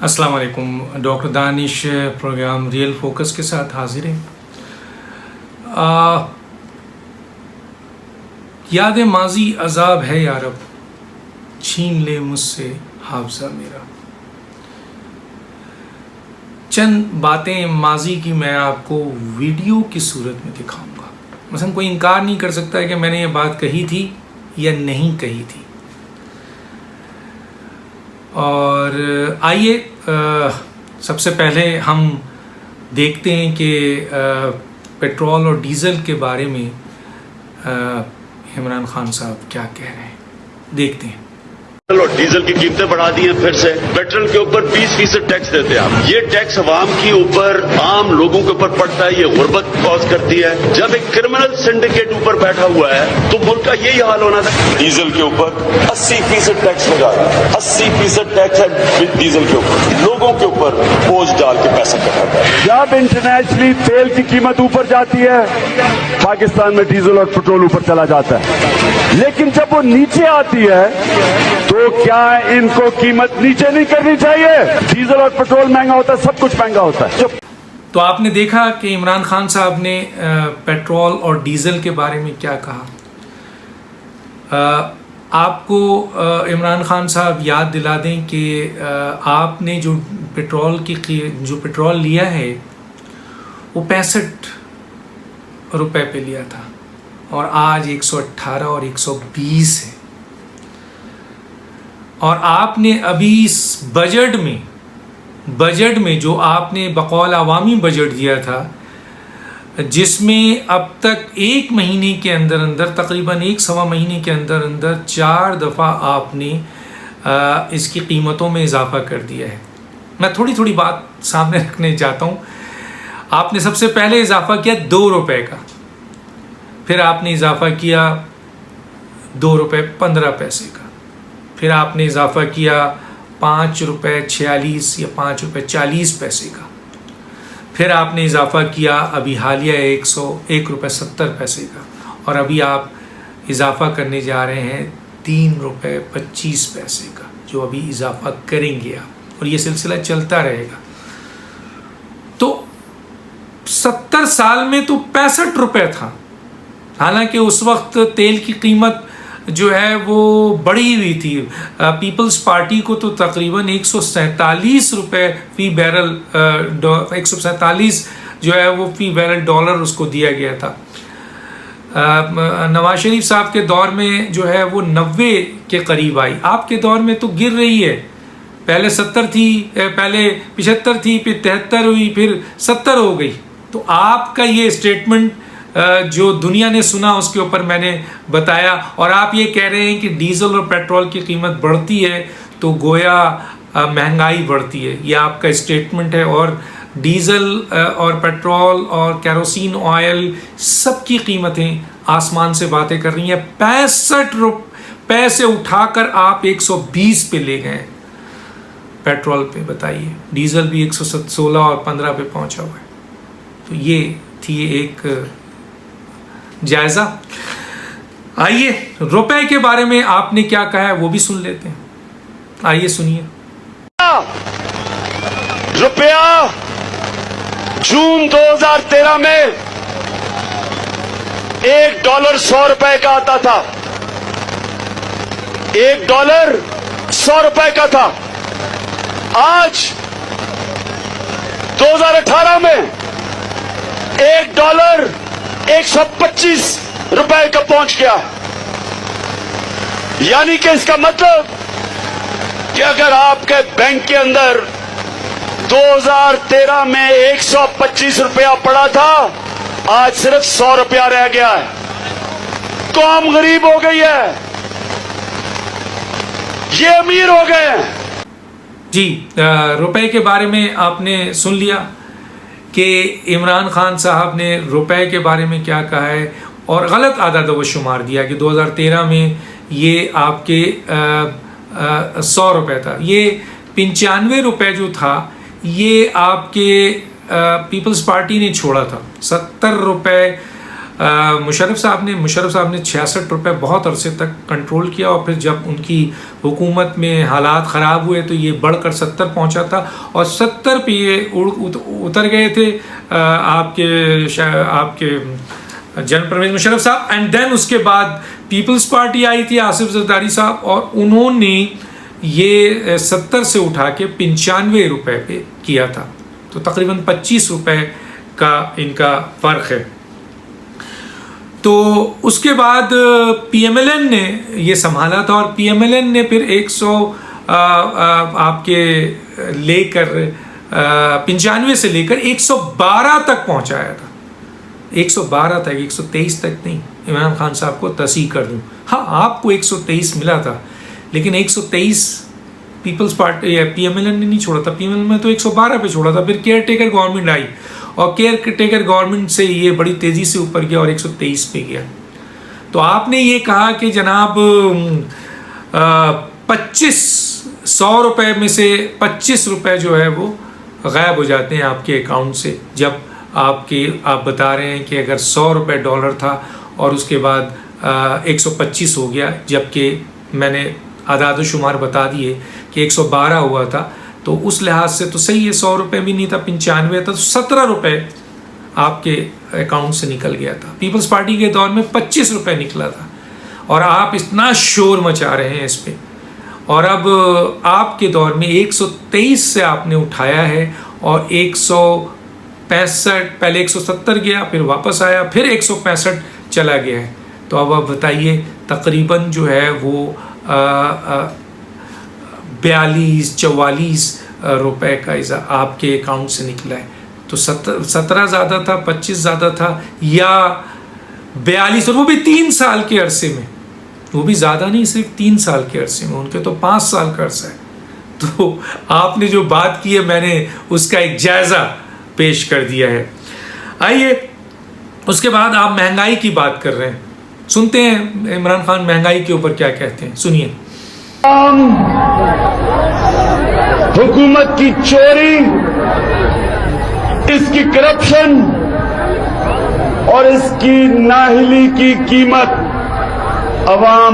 السلام علیکم. ڈاکٹر دانش programme real focus کے ساتھ حاضر ہیں. یاد ماضی عذاب ہے یا رب، چھین لے مجھ سے حافظہ میرا. چند باتیں ماضی کی میں آپ کو ویڈیو کی صورت میں دکھاؤں گا. مثلا کوئی انکار نہیں کر سکتا ہے کہ میں نے یہ بات کہی تھی یا نہیں کہی تھی. اور آئیے سب سے پہلے ہم دیکھتے ہیں کہ پیٹرول اور ڈیزل کے بارے میں عمران خان صاحب کیا کہہ رہے ہیں. دیکھتے ہیں. اور ڈیزل کی قیمتیں بڑھا دی ہیں پھر سے. پیٹرول کے اوپر 20% ٹیکس دیتے ہیں آپ. یہ ٹیکس عوام کے اوپر، عام لوگوں کے اوپر پڑتا ہے. یہ غربت کاز کرتی ہے. جب ایک کرمنل سنڈیکیٹ اوپر بیٹھا ہوا ہے تو ملک کا یہی حال ہونا تھا. ڈیزل کے اوپر 80% ٹیکس لگا ہے. 80% ٹیکس ہے ڈیزل کے اوپر. لوگوں کے اوپر بوجھ ڈال کے پیسہ کٹاتا ہے. جب انٹرنیشنلی تیل کی قیمت اوپر جاتی ہے پاکستان میں ڈیزل اور پیٹرول اوپر چلا جاتا ہے. لیکن جب وہ نیچے آتی ہے تو کیا ان کو قیمت نیچے نہیں کرنی چاہیے؟ ڈیزل اور پیٹرول مہنگا ہوتا ہے، سب کچھ مہنگا ہوتا ہے. تو آپ نے دیکھا کہ عمران خان صاحب نے پیٹرول اور ڈیزل کے بارے میں کیا کہا. آپ کو عمران خان صاحب یاد دلا دیں کہ آپ نے جو پیٹرول لیا ہے وہ 65 روپے پہ لیا تھا اور آج 118 اور 120 ہے. اور آپ نے ابھی اس بجٹ میں جو آپ نے بقول عوامی بجٹ دیا تھا، جس میں اب تک ایک مہینے کے اندر تقریباً 1.25 مہینے کے اندر 4 دفعہ آپ نے اس کی قیمتوں میں اضافہ کر دیا ہے. میں تھوڑی بات سامنے رکھنے چاہتا ہوں. آپ نے سب سے پہلے اضافہ کیا 2 روپے کا، پھر آپ نے اضافہ کیا 2 روپے 15 پیسے کا، پھر آپ نے اضافہ کیا 5 روپے 46 یا 5 روپے 40 پیسے کا، پھر آپ نے اضافہ کیا ابھی حالیہ 101 روپے 70 پیسے کا، اور ابھی آپ اضافہ کرنے جا رہے ہیں 3 روپے 25 پیسے کا، جو ابھی اضافہ کریں گے آپ، اور یہ سلسلہ چلتا رہے گا. تو 70 سال میں تو 65 روپے تھا. حالانکہ اس وقت تیل کی قیمت جو ہے وہ بڑھی ہوئی تھی. پیپلز پارٹی کو تو تقریباً 147 روپے فی بیرل 147 جو ہے وہ فی بیرل ڈالر اس کو دیا گیا تھا. نواز شریف صاحب کے دور میں جو ہے وہ 90 کے قریب آئی. آپ کے دور میں تو گر رہی ہے. پہلے 70 تھی، پہلے 75 تھی، پھر 73 ہوئی، پھر 70 ہو گئی. تو آپ کا یہ اسٹیٹمنٹ جو دنیا نے سنا اس کے اوپر میں نے بتایا، اور آپ یہ کہہ رہے ہیں کہ ڈیزل اور پیٹرول کی قیمت بڑھتی ہے تو گویا مہنگائی بڑھتی ہے. یہ آپ کا اسٹیٹمنٹ ہے. اور ڈیزل اور پیٹرول اور کیروسین آئل سب کی قیمتیں آسمان سے باتیں کر رہی ہیں. 65 روپے سے اٹھا کر آپ 120 پہ لے گئے پیٹرول پہ. بتائیے، ڈیزل بھی 116 اور 15 پہ پہنچا ہوا ہے. تو یہ تھی ایک جائزہ. آئیے روپے کے بارے میں آپ نے کیا کہا ہے وہ بھی سن لیتے ہیں. آئیے سنیے. روپیہ جون 2013 میں $1 100 روپے کا آتا تھا. $1 100 روپے کا تھا. آج 2018 میں $1 125 روپے کا پہنچ گیا. یعنی کہ اس کا مطلب کہ اگر آپ کے بینک کے اندر 2013 میں 125 روپیہ پڑا تھا، آج صرف 100 روپیہ رہ گیا ہے. قوم غریب ہو گئی ہے، یہ امیر ہو گئے ہیں. جی، روپے کے بارے میں آپ نے سن لیا کہ عمران خان صاحب نے روپے کے بارے میں کیا کہا ہے، اور غلط اعداد و شمار دیا کہ 2013 میں یہ آپ کے 100 روپے تھا. یہ 95 روپے جو تھا یہ آپ کے پیپلز پارٹی نے چھوڑا تھا. 70 روپے مشرف صاحب نے 66 روپے بہت عرصے تک کنٹرول کیا، اور پھر جب ان کی حکومت میں حالات خراب ہوئے تو یہ بڑھ کر 70 پہنچا تھا، اور 70 پہ یہ اتر گئے تھے آپ کے جنرل پرویز مشرف صاحب. اینڈ دین اس کے بعد پیپلز پارٹی آئی تھی آصف زرداری صاحب، اور انہوں نے یہ 70 سے اٹھا کے 95 روپے پہ کیا تھا، تو تقریباً 25 روپے کا ان کا فرق ہے. تو اس کے بعد پی ایم ایل این نے یہ سنبھالا تھا، اور پی ایم ایل این نے پھر 100 آپ کے لے کر 95 سے لے کر 112 تک پہنچایا تھا. 112 تک، 123 تک نہیں. عمران خان صاحب کو تصحیح کر دوں، ہاں آپ کو 123 ملا تھا، لیکن 123 پیپلز پارٹی یا پی ایم ایل این نے نہیں چھوڑا تھا. پی ایم ایل این میں تو 112 پہ چھوڑا تھا. پھر کیئر ٹیکر گورنمنٹ آئی، اور کیئر ٹیکر گورنمنٹ سے یہ بڑی تیزی سے اوپر گیا اور 123 پہ گیا. تو آپ نے یہ کہا کہ جناب 100 روپے میں سے 25 روپے جو ہے وہ غائب ہو جاتے ہیں آپ کے اکاؤنٹ سے، جب آپ بتا رہے ہیں کہ اگر 100 روپے ڈالر تھا اور اس کے بعد 125 ہو گیا، جبکہ میں نے اعداد و شمار بتا دیے کہ 112 ہوا تھا، تو اس لحاظ سے تو صحیح ہے. 100 روپے بھی نہیں تھا، 95 تھا، تو 17 روپے آپ کے اکاؤنٹ سے نکل گیا تھا. پیپلز پارٹی کے دور میں 25 روپے نکلا تھا، اور آپ اتنا شور مچا رہے ہیں اس پہ. اور اب آپ کے دور میں 123 سے آپ نے اٹھایا ہے، اور 165، پہلے 170 گیا، پھر واپس آیا، پھر 165 چلا گیا ہے. تو اب آپ بتائیے تقریباً جو ہے وہ 42-44 روپے کا آپ کے اکاؤنٹ سے نکلا ہے. تو 17 زیادہ تھا، 25 زیادہ تھا، یا 42، اور وہ بھی 3 سال کے عرصے میں. وہ بھی زیادہ نہیں، صرف 3 سال کے عرصے میں. ان کے تو 5 سال کا عرصہ ہے. تو آپ نے جو بات کی ہے، میں نے اس کا ایک جائزہ پیش کر دیا ہے. آئیے اس کے بعد آپ مہنگائی کی بات کر رہے ہیں، سنتے ہیں عمران خان مہنگائی کے اوپر کیا کہتے ہیں، سنیے. حکومت کی چوری، اس کی کرپشن اور اس کی نااہلی کی قیمت عوام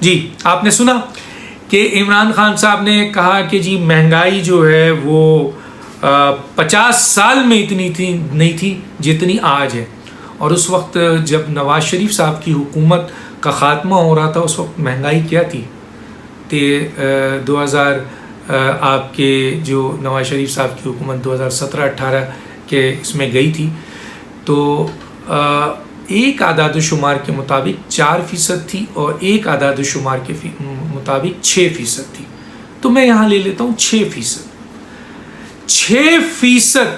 جی آپ نے سنا کہ عمران خان صاحب نے کہا کہ جی مہنگائی جو ہے وہ 50 سال میں اتنی نہیں تھی جتنی آج ہے. اور اس وقت جب نواز شریف صاحب کی حکومت کا خاتمہ ہو رہا تھا، اس وقت مہنگائی کیا تھی؟ 2000 آپ کے جو نواز شریف صاحب کی حکومت 2017-18 کے اس میں گئی تھی، تو ایک اعداد و شمار کے مطابق 4% تھی، اور ایک اعداد و شمار کے مطابق 6% تھی. تو میں یہاں لے لیتا ہوں 6%. 6%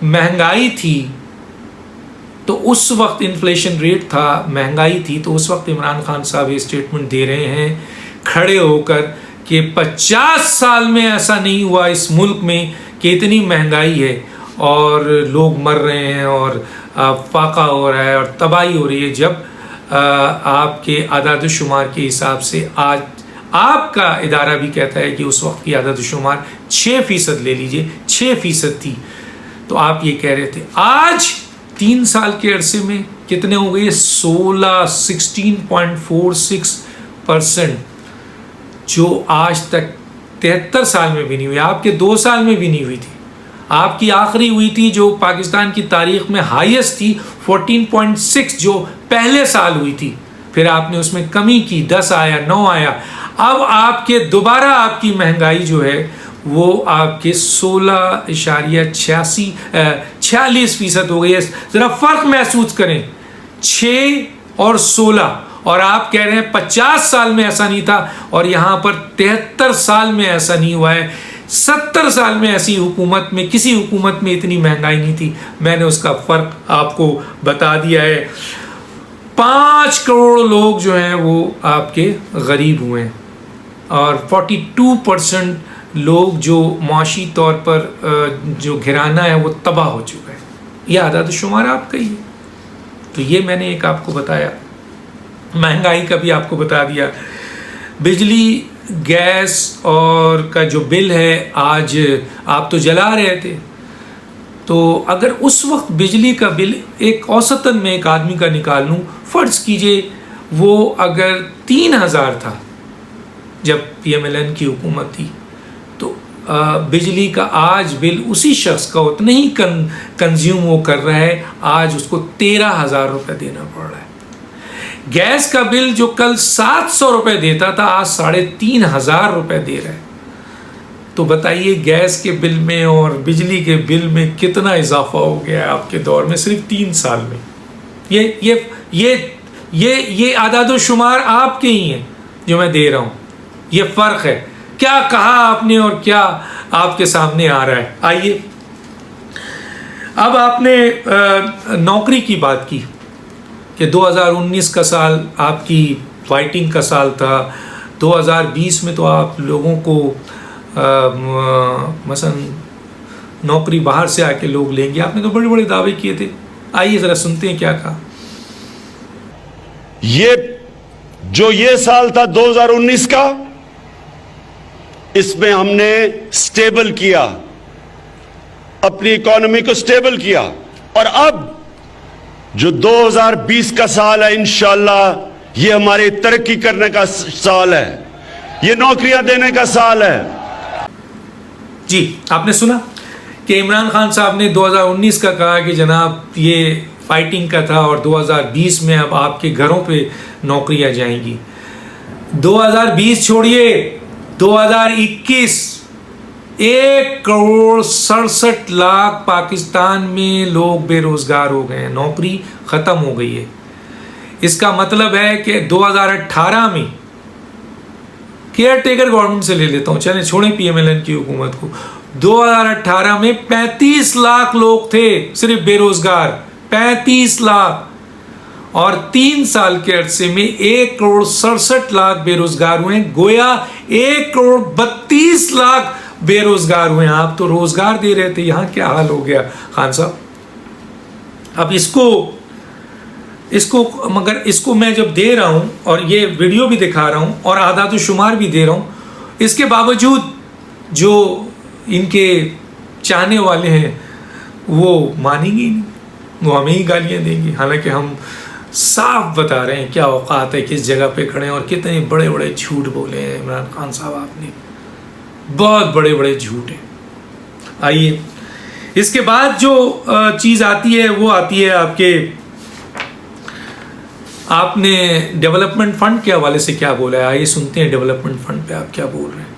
مہنگائی تھی. تو اس وقت انفلیشن ریٹ تھا، مہنگائی تھی. تو اس وقت عمران خان صاحب یہ اسٹیٹمنٹ دے رہے ہیں کھڑے ہو کر کہ 50 سال میں ایسا نہیں ہوا اس ملک میں کہ اتنی مہنگائی ہے اور لوگ مر رہے ہیں اور فاقہ ہو رہا ہے اور تباہی ہو رہی ہے، جب آپ کے اعداد و شمار کے حساب سے آج آپ کا ادارہ بھی کہتا ہے کہ اس وقت کی اعداد و شمار 6% لے لیجئے، 6% تھی. تو آپ یہ کہہ رہے تھے. آج 3 سال کے عرصے میں کتنے ہو گئے؟ 16.46%، جو آج تک 73 سال میں بھی نہیں ہوئی. آپ کے 2 سال میں بھی نہیں ہوئی تھی. آپ کی آخری ہوئی تھی جو پاکستان کی تاریخ میں ہائیسٹ تھی 14.6، جو پہلے سال ہوئی تھی. پھر آپ نے اس میں کمی کی، 10 آیا، 9 آیا. اب آپ کے دوبارہ آپ کی مہنگائی جو ہے وہ آپ کے 16.46% ہو گئی ہے. ذرا فرق محسوس کریں، 6 اور 16. اور آپ کہہ رہے ہیں 50 سال میں ایسا نہیں تھا، اور یہاں پر 73 سال میں ایسا نہیں ہوا ہے. 70 سال میں ایسی حکومت میں، کسی حکومت میں اتنی مہنگائی نہیں تھی. میں نے اس کا فرق آپ کو بتا دیا ہے. 5 کروڑ لوگ جو ہیں وہ آپ کے غریب ہوئے ہیں اور 42% لوگ جو معاشی طور پر جو گھرانہ ہے وہ تباہ ہو چکا ہے. یہ اعداد و شمار آپ کا ہی ہے. تو یہ میں نے ایک آپ کو بتایا. مہنگائی کا بھی آپ کو بتا دیا. بجلی گیس اور کا جو بل ہے آج آپ تو جلا رہے تھے, تو اگر اس وقت بجلی کا بل ایک اوسطاً میں ایک آدمی کا نکال لوں, فرض کیجئے وہ اگر 3,000 تھا جب PMLN کی حکومت تھی, تو بجلی کا آج بل اسی شخص کا اتنا ہی کنزیوم وہ کر رہا ہے, آج اس کو 13,000 روپے دینا پڑ رہا ہے. گیس کا بل جو کل 700 روپے دیتا تھا آج 3,500 روپے دے رہا ہے. تو بتائیے گیس کے بل میں اور بجلی کے بل میں کتنا اضافہ ہو گیا ہے آپ کے دور میں, صرف 3 سال میں. یہ اعداد و شمار آپ کے ہی ہیں جو میں دے رہا ہوں. یہ فرق ہے. کیا کہا آپ نے اور کیا آپ کے سامنے آ رہا ہے. آئیے اب آپ نے نوکری کی بات کی کہ 2019 کا سال آپ کی فائٹنگ کا سال تھا. 2020 میں تو آپ لوگوں کو مثلا نوکری باہر سے آ کے لوگ لیں گے. آپ نے تو بڑے بڑے دعوے کیے تھے. آئیے ذرا سنتے ہیں کیا کہا. یہ سال تھا 2019 کا, اس میں ہم نے سٹیبل کیا, اپنی اکانومی کو سٹیبل کیا, اور اب جو 2020 کا سال ہے انشاءاللہ یہ ہماری ترقی کرنے کا سال ہے, یہ نوکریاں دینے کا سال ہے. جی آپ نے سنا کہ عمران خان صاحب نے 2019 کا کہا کہ جناب یہ فائٹنگ کا تھا اور 2020 میں اب آپ کے گھروں پہ نوکریاں جائیں گی. 2020 چھوڑیے, 2021 1,67,00,000 پاکستان میں لوگ بے روزگار ہو گئے ہیں, نوکری ختم ہو گئی ہے. اس کا مطلب ہے کہ 2018 میں کیئر ٹیکر گورنمنٹ سے لے لیتا ہوں, چلیں چھوڑیں PMLN کی حکومت کو, 2018 میں 35 لاکھ لوگ تھے صرف بے روزگار, 35 لاکھ, اور 3 سال کے عرصے میں 1,67,00,000 بے روزگار ہوئے ہیں. گویا 1,32,00,000 بے روزگار ہوئے ہیں. آپ تو روزگار دے رہے تھے, یہاں کیا حال ہو گیا خان صاحب. اب مگر اس کو میں جب دے رہا ہوں اور یہ ویڈیو بھی دکھا رہا ہوں اور اعداد و شمار بھی دے رہا ہوں, اس کے باوجود جو ان کے چاہنے والے ہیں وہ مانیں گے نہیں, وہ ہمیں ہی گالیاں دیں گے. حالانکہ ہم صاف بتا رہے ہیں کیا اوقات ہے, کس جگہ پہ کھڑے ہیں اور کتنے بڑے بڑے جھوٹ بولے ہیں عمران خان صاحب. آپ نے بہت بڑے بڑے جھوٹ ہیں. آئیے اس کے بعد جو چیز آتی ہے وہ آتی ہے آپ نے ڈیولپمنٹ فنڈ کے حوالے سے کیا بولا ہے. آئیے سنتے ہیں ڈیولپمنٹ فنڈ پہ آپ کیا بول رہے ہیں.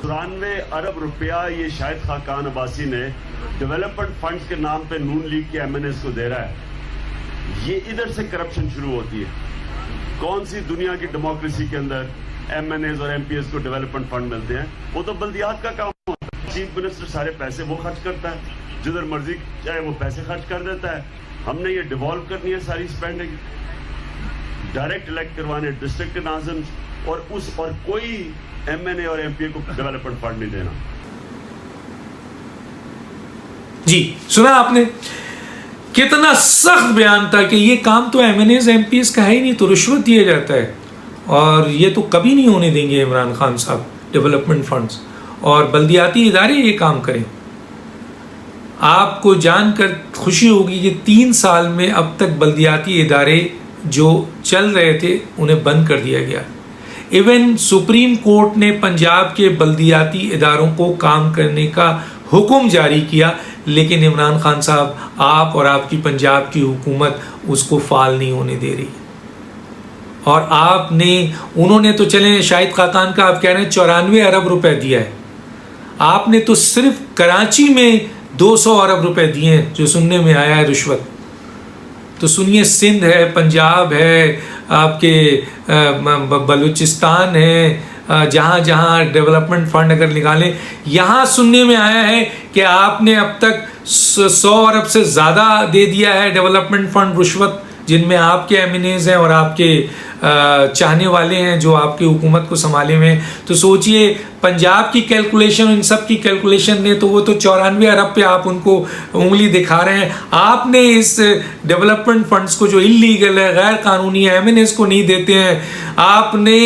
93 ارب روپیہ یہ شاہد خاقان عباسی نے ڈیولپمنٹ فنڈز کے نام پہ نون لیگ کے MNAs کو دے رہا ہے. یہ ادھر سے کرپشن شروع ہوتی ہے. کون سی دنیا کی ڈیموکریسی کے اندر MNAs اور MPs کو ڈیولپمنٹ فنڈ ملتے ہیں؟ وہ تو بلدیات کا کام ہوتا ہے. چیف منسٹر سارے پیسے وہ خرچ کرتا ہے, جدھر مرضی چاہے وہ پیسے خرچ کر دیتا ہے. ہم نے یہ ڈیوالو کرنی ہے ساری اسپینڈنگ, ڈائریکٹ الیکٹ کروانے ڈسٹرکٹ کے ناظم, اور کوئی MNA اور MP کو ڈیولپمنٹ فنڈ نہیں دینا. جی سنا آپ نے کتنا سخت بیان تھا کہ یہ کام تو MNAs MPs کا ہے ہی نہیں, تو رشوت دیا جاتا ہے, اور یہ تو کبھی نہیں ہونے دیں گے عمران خان صاحب ڈیولپمنٹ فنڈز, اور بلدیاتی ادارے یہ کام کریں. آپ کو جان کر خوشی ہوگی کہ 3 سال میں اب تک بلدیاتی ادارے جو چل رہے تھے انہیں بند کر دیا گیا. ایون سپریم کورٹ نے پنجاب کے بلدیاتی اداروں کو کام کرنے کا حکم جاری کیا, لیکن عمران خان صاحب آپ اور آپ کی پنجاب کی حکومت اس کو فعال نہیں ہونے دے رہی. اور انہوں نے تو چلیں شاہد خاقان کا آپ کہہ رہے ہیں 94 ارب روپے دیا ہے, آپ نے تو صرف کراچی میں 200 ارب روپے دیے ہیں جو سننے میں آیا ہے رشوت. تو سنیے, سندھ ہے, پنجاب ہے, آپ کے بلوچستان ہے, جہاں جہاں ڈیولپمنٹ فنڈ اگر نکالیں, یہاں سننے میں آیا ہے کہ آپ نے اب تک 100 ارب سے زیادہ دے دیا ہے ڈیولپمنٹ فنڈ رشوت جن میں آپ کے MNAs ہیں اور آپ کے چاہنے والے ہیں جو آپ کی حکومت کو سنبھالے ہوئے ہیں. تو سوچئے پنجاب کی کیلکولیشن ان سب کی کیلکولیشن نے تو وہ تو 94 ارب پہ آپ ان کو انگلی دکھا رہے ہیں. آپ نے اس ڈیولپمنٹ فنڈز کو جو انلیگل ہے غیر قانونی ہے MNAs کو نہیں دیتے ہیں, آپ نے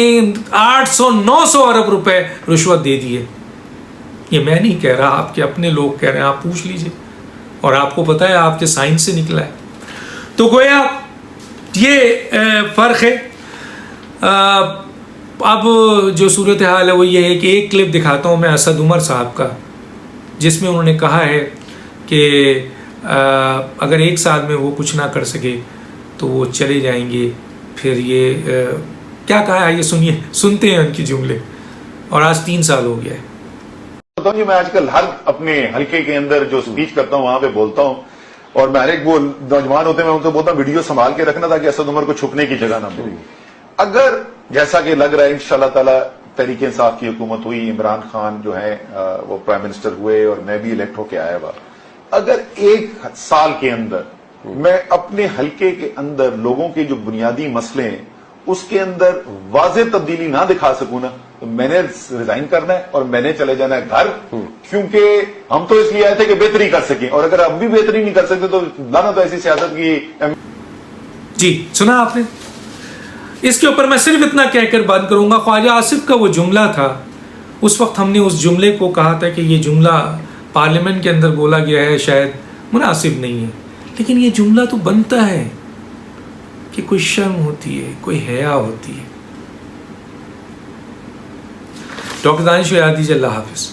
800-900 ارب روپے رشوت دے دیے. یہ میں نہیں کہہ رہا, آپ کے اپنے لوگ کہہ رہے ہیں, آپ پوچھ لیجئے, اور آپ کو پتہ ہے آپ کے سائنس سے نکلا ہے. تو گویا یہ فرق ہے. اب جو صورتحال ہے وہ یہ ہے کہ ایک کلپ دکھاتا ہوں میں اسد عمر صاحب کا, جس میں انہوں نے کہا ہے کہ اگر 1 سال میں وہ کچھ نہ کر سکے تو وہ چلے جائیں گے. پھر یہ کیا کہا ہے, یہ سنتے ہیں ان کی جملے, اور آج 3 سال ہو گیا ہے. جی میں آج کل ہر اپنے حلقے کے اندر جو سپیچ کرتا ہوں وہاں پہ بولتا ہوں, اور میں ہر ایک وہ نوجوان ہوتے ہیں میں ان سے بولتا ہوں ویڈیو سنبھال کے رکھنا تاکہ اسد عمر کو چھپنے کی جگہ نہ ملے. اگر جیسا کہ لگ رہا ہے انشاءاللہ تعالی تحریک انصاف کی حکومت ہوئی, عمران خان جو ہے وہ پرائم منسٹر ہوئے اور میں بھی الیکٹ ہو کے آیا ہوا, اگر 1 سال کے اندر میں اپنے حلقے کے اندر لوگوں کے جو بنیادی مسئلے ہیں اس کے اندر واضح تبدیلی نہ دکھا سکوں نا, تو میں نے ریزائن کرنا ہے اور میں نے چلے جانا ہے گھر, کیونکہ ہم تو اس لیے آئے تھے کہ بہتری کر سکیں, اور اگر اب بھی بہتری نہیں کر سکتے تو لانا تو ایسی سیاست کی. جی سنا آپ نے. اس کے اوپر میں صرف اتنا کہہ کر بات کروں گا, خواجہ آصف کا وہ جملہ تھا, اس وقت ہم نے اس جملے کو کہا تھا کہ یہ جملہ پارلیمنٹ کے اندر بولا گیا ہے, شاید مناسب نہیں ہے, لیکن یہ جملہ تو بنتا ہے کہ کوئی شرم ہوتی ہے, کوئی حیا ہوتی ہے. ڈاکٹر دانش یاد دیجیے. اللہ حافظ.